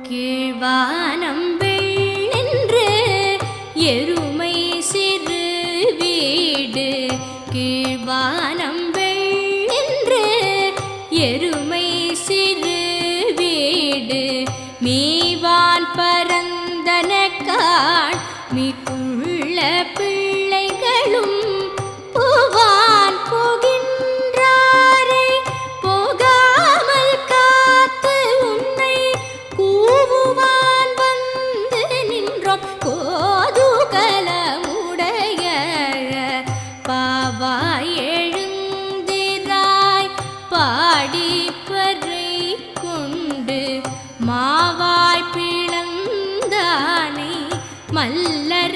கீழ்வானம் வெள்ளென்று எருமை சிறு வீடு கீழ்வானம் வெள்ளென்று எருமை சிறு வீடு மீவான் பரந்தனக்காள் மீக்குள்ள பிள்ளைகளும் பூவான் போகின்றாரை போகாமல் காத்து உன்னை கூவுவான் வந்து நின்றோம் கோதுகலமுடைய பாவாய் எழுந்திராய் பாடிப்பறை கொண்டு மாவாய் பிளந்தானை மல்லர்